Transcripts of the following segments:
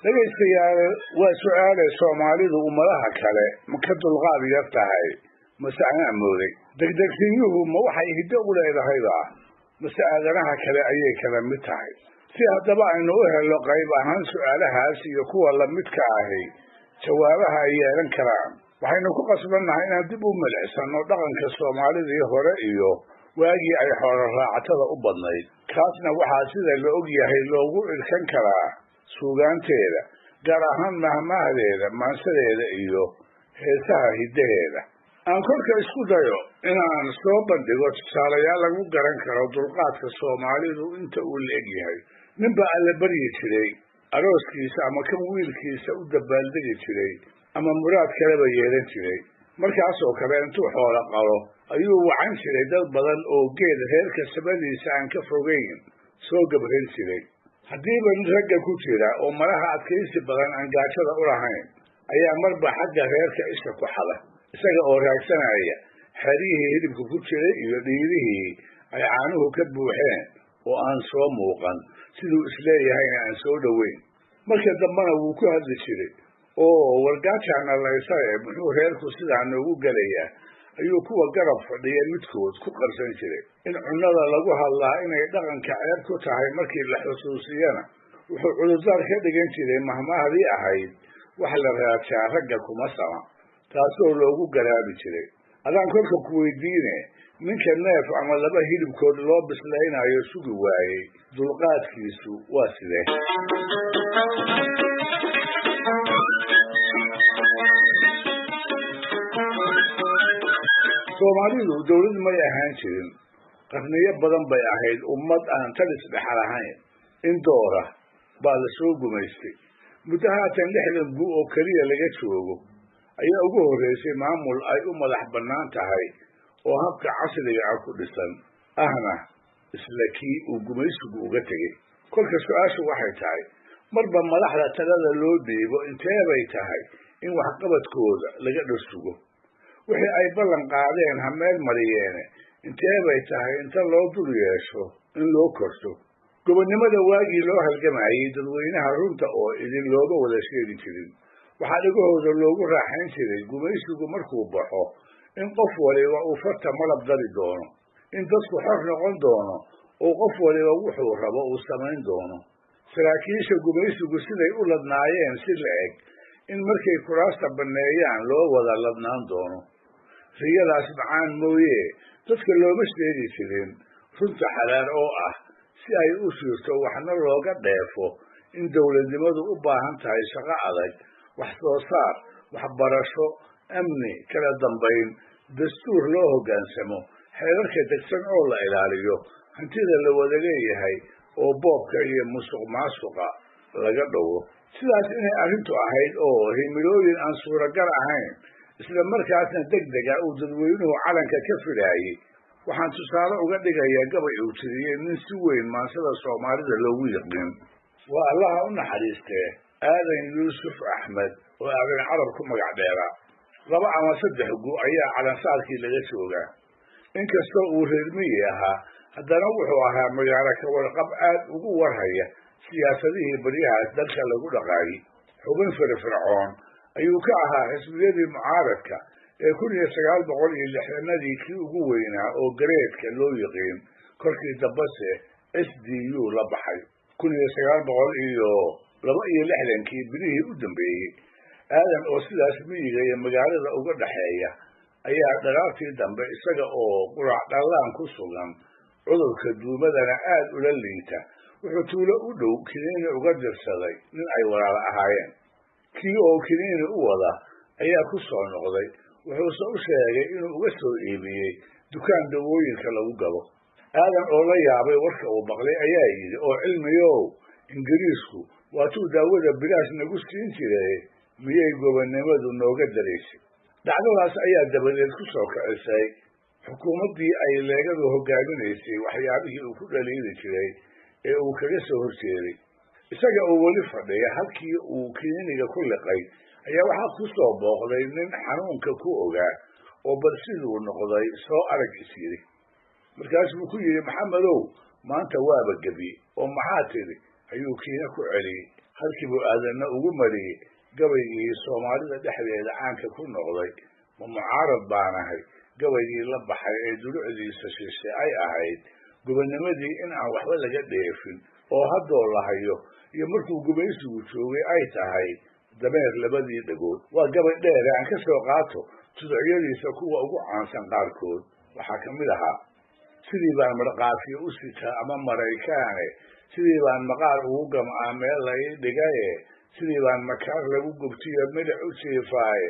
dhegaystayaal waa su'aal Soomaalidu ummadaha kale ma ka dulqaad yar tahay mase aan amooday degdegsinyuhu ma waxay hiddo u leedahayba mase aadanaha kale ayay kala mid tahay si haddaba aynu u helo qayb ahaan su'aalahaas iyo kuwa la midka ahi jawaabaha ay yeelan karaan waxaynu ku qasbannahay inaan dib u milicsano dhaqanka Soomaalidii hore iyo waagii ay xoolo raacatada u badnayd kaasna waxaa sida la og yahay loogu irkan karaa suugaanteeda gaar ahaan mahmahdeeda maansadeeda iyo heesaha hiddaheeda aan kolka isku dayo inaan soo bandhigo tusaalayaal lagu garan karo dulqaadka Soomaalidu inta uu la eg yahay ninba alla baryi jiray arooskiisa ama kan wiilkiisa u dabaaldegi jiray ama muraad kaleba yeelan jiray markaasoo kale intuu xoolo qalo ayuu wacan jiray dad badan oo geed reerka sabadiisa aan ka fogeyn soo gabrin jiray haddiiba ragga ku jira oo malaha adkaysi badan aan gaajada u lahayn ayaa marba xagga reerka isha ku xada isaga oo raagsanaya xerihii hilibka ku jiray iyo dhiirihii ay caanuhu ka buuxeen oo aan soo muuqan siduu isleeyahayna aan soo dhoweyn marka dambana wuu ku hadli jiray oo wargaajaana laysae muxuu reerku sidaa noogu gelayaa ayuu kuwa garab fadhiya midkood ku qarsan jiray in cunnada lagu hadlaa inay dhaqanka ceeb ku tahay markii la xusuusiyana wuxuu cudurdaar ka dhigan jiray mahmahdii ahayd wax la raajaa ragga kuma sama taasoo loogu garaabi jiray adaan kolka ku weydiine ninka neef ama laba hilibkood loo bislaynayo sugi waayey dulqaadkiisu waa sidee Soomaalidu dawlad may ahaan jirin qarniyo badan bay ahayd ummad aan talis dhaxal ahayn in doora baa la soo gumaystay muddo haatan 60 gu oo kaliya laga joogo ayaa ugu horeysay maamul ay u madax bannaan tahay oo habka casriga ah ku dhisan ahna isla kii uu gumaysigu uga tegey kolka su'aashu waxay tahay marba madaxda talada loo dhiibo intee bay tahay in waxqabadkooda laga dhasugo wixii ay ballan qaadeen ha meel mariyeene intee bay tahay inta loo dul yeesho in loo korto gobonnimada waagii loo halgamayay dadweynaha runta oo idin looga wada sheegi jirin waxaa dhagahooda loogu raaxayn jiray gumaysigu markuu baxo in qof waliba uu farta malab dari doono in dadku xor noqon doono oo qof waliba wuxuu rabo uu samayn doono saraakiisha gumaysigu siday u ladnaayeen si la eg in markay kuraasta banneeyaan loo wada ladnaan doono riyadaas macaan mooye dadka looma sheegi jirin runta xalaal oo ah si ay u siirto waxna looga dheefo in dawladnimadu u baahan tahay shaqo adag wax soo saar waxbarasho amni kala dambayn dastuur loo hoggaansamo xeerarka degsan oo la ilaaliyo hantida la wada leeyahay oo boobka iyo musuqmaasuqa laga dhowo sidaas inay arrintu ahayd oo himilooyin aan suuragal ahayn isla markaasna degdega uu dadweynuhu calanka ka filaayay waxaan tusaale uga dhigayaa gabay uu tiriyey nin si weyn maansada Soomaalida loogu yaqaan waa allaha u naxariistee aadan yuusuf axmed oo aadan carab ku magac dheeraa 2 ama 3 gu ayaa calansaarkii laga joogaa inkastoo uu reer miyi ahaa haddana wuxuu ahaa magaalo ka warqab aad ugu warhaya siyaasadihii baryahaas dalka lagu dhaqaayay xubin firfircoon ayuu ka ahaa xisbiyadii mucaaradka ee 1960nadii kii ugu weynaa oo gareedka loo yiqiin korkii dambase SDU la baxay 1962kii bilihii u dambeeyey aadan oo sidaas miyiga iyo magaalada uga dhaxeeya ayaa dhalaabtii dambe isaga oo qurac dhallaan ku sugan cudurka duumadana aad ula liita wuxuu tuulo u dhow kiniini uga dirsaday nin ay walaalo ahaayeen kii oo kiniini u wada ayaa ku soo noqday wuxuuse u sheegay inuu uga soo iibiyey dukaan dawooyinka lagu gado aadan oo la yaabay warka uu maqlay ayaa yidhi oo cilmiyow ingiriisku waatuu daawada bilaash nagu siin jiray miyay gobonnimadu nooga daraysay dhacdadaas ayaa dabadeed ku soo kicisay xukuumaddii ay leegadu hoggaaminaysay waxyaabihii uu ku dhaliili jiray ee uu kaga soo horjeeday isaga oo weli fadhiya halkii uu kiniiniga ku liqay ayaa waxaa ku soo booqday nin xanuunka ku ogaa oo bal siduu noqday soo arag is yidhi markaasuu ku yidhi maxamedow maanta waaba gebi oo maxaa tidhi ayuu kiina ku celiyey halkii buu aadanna ugu mariyey gabaygii soomaalida dhexdeeda caanka ku noqday ma mucaarad baan ahay gabaygii la baxay ee dulucdiisa shishe ay ahayd gobonnimadii in aan waxba laga dheefin oo haddoo la hayo iyo markuu gumaysigu joogay ay tahay dameer labadii dhagood waa gabay dheere aan ka soo qaato tuducyadiisa kuwa ugu caansan qaarkood waxaa ka mid ahaa sidii baan marqaafiyo u sitaa ama maraykaane sidii baan maqaar ugu gam'aa meel la ii dhigaye sidii baan makaar lagu gubtiyo milic u jiifaaye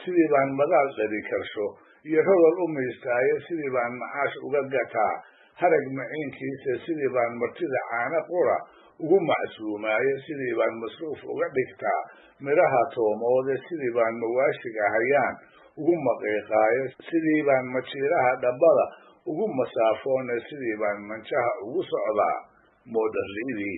sidii baan madaal dhali karsho iyo rodol u miistaaye sidii baan macaash uga gataa harag maciinkiisa sidii baan martida caano qura ugu macsuumaaye sidii baan masruuf uga dhigtaa midhaha toomoode sidii baan mawaashiga hayaan ugu maqiiqaaye sidii baan majiiraha dhabbada ugu masaafoone sidii baan manjaha ugu socdaa moodharliidii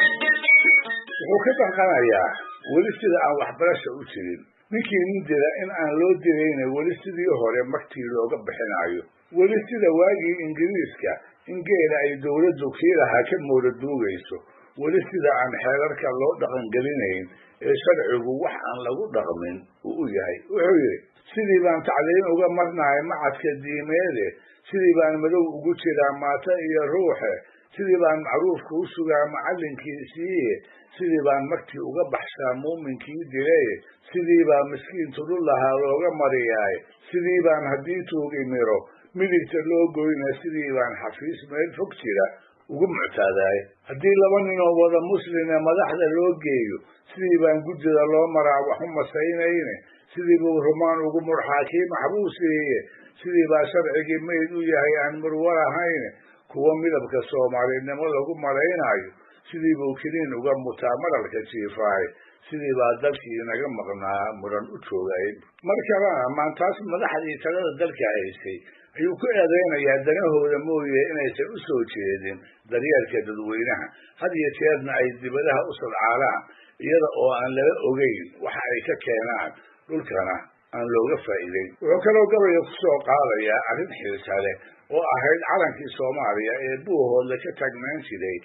wuxuu ka danqanayaa weli sida aan waxbarasha u jirin ninkii nin dila in aan loo dilayna weli sidii hore magtii looga bixinayo weli sida waagii ingiriiska in geela ay dawladdu kii lahaa ka mooda duugayso weli sida aan xeerarka loo dhaqangelinayn ee sharcigu wax aan lagu dhaqmin uu u yahay wuxuu yidhi sidii baan tacliin uga marnahay macadka diimeede sidii baan madow ugu jiraa maata iyo ruuxe sidii baan macruufka u sugaa macallinkiisiiye sidii baan magtii uga baxshaa muuminkii dilaye sidii baa miskiintu dhul lahaa looga mariyaaye sidii baan haddii tuugi miro midigta loo goyna sidii baan xafiis meel fog jira ugu muctaadaaye haddii laba ninoo wada muslime madaxda loo geeyo sidii baan guddida loo maraa waxu masaynayne sidii buu rumaan ugu murxaa kii maxbuusiiye sidii baa sharcigii mayd u yahay aan murwar ahayne kuwa midabka soomaalinimo lagu malaynayo sidii buu kiniin uga mutaa maralka jiifaaye sidii baa dalkii naga maqnaa muran u joogay mar kalena maantaas madaxdii talada dalka haysay ayuu ku eedaynayaa danahooda mooye inaysan u soo jeedin daryeelka dadweynaha had iyo jeerna ay dibadaha u sadcaalaan iyada oo aan laga ogeyn waxa ay ka keenaan dhulkana aan looga faa'iideyn wuxuu kaloo gabayga ku soo qaadayaa arrin xiisa leh oo ahayd calankii soomaaliya ee buuhoodla ka tagnaan jiray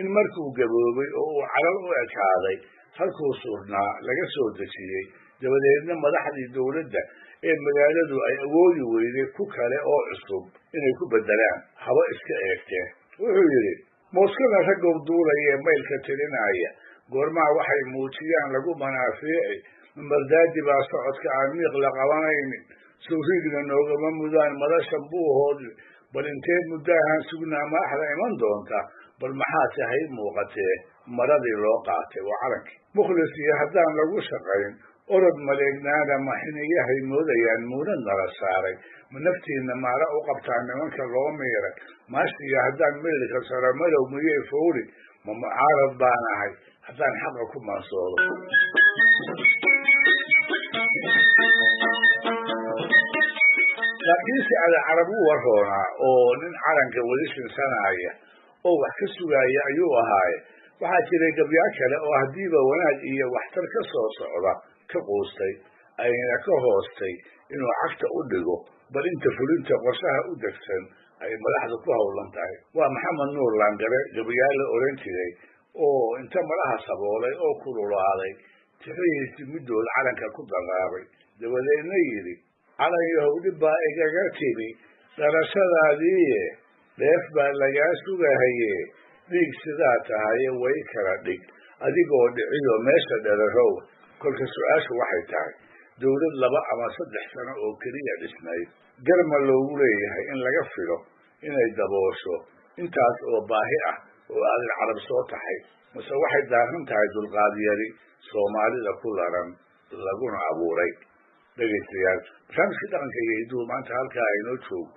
in markuu gaboobay oo uu calal u ekaaday halkuu surnaa laga soo dejiyey dabadeedna madaxdii dawladda ee magaaladu ay awoodi weyday ku kale oo cusub inay ku beddelaan haba iska eegteen wuxuu yidhi mooskada raggow duulaya maylka tirinaya goormaa waxay muujiyaan lagu manaafiici mamardaadi baa socodka aan miiq la qabanaynin sawriigna noogama mudaan madashan buuhoodle bal intee muddaahan sugnaa maaxda iman doonta bal maxaa tahay muuqatee maradii loo qaatay waa calankii mukhlis iyo haddaan lagu shaqayn orod maleegnaana maxiniyahay moodayaan muunad nala saaray ma naftiinna maara u qabtaa nimanka loo miiray maashiga haddaan meelka saro madow miyay fowri ma mucaarad baan ahay haddaan xaqa ku maansoodo laakiinse ada carab u waroonaa oo nin calanka weli shinsanaya oo wax ka sugaaya ayuu ahaaye waxaa jiray gabyaa kale oo haddiiba wanaag iyo waxtar ka soo socda ka quustay ayna ka hoostay inuu cagta u dhigo bal inta fulinta qorshaha u degsan ay madaxda ku howlan tahay waa maxamed nuur laangare gabayaa la oran jiray oo inta madaxa saboolay oo kululaaday tixrihiisii middood calanka ku daqaabay dabadeedna yidhi calan yahow dhib baa igaga timi dhalashadaadiiye dheef baa lagaa sugahaye dhiig sidaa tahaye way kala dhig adigoo dhiciyo meesha dherarow kolka su-aashu waxay tahay dawlad 2 ama 3 sano oo keliya dhisnayd garma loogu leeyahay in laga filo inay daboosho intaas oo baahi ah oo aadan carab soo tahay mase waxay daaran tahay dulqaad yari soomaalida ku laran laguna abuuray dhegeystayaal barnaamijka dhaqanka iyo hiduhu maanta halkaa inoo joogo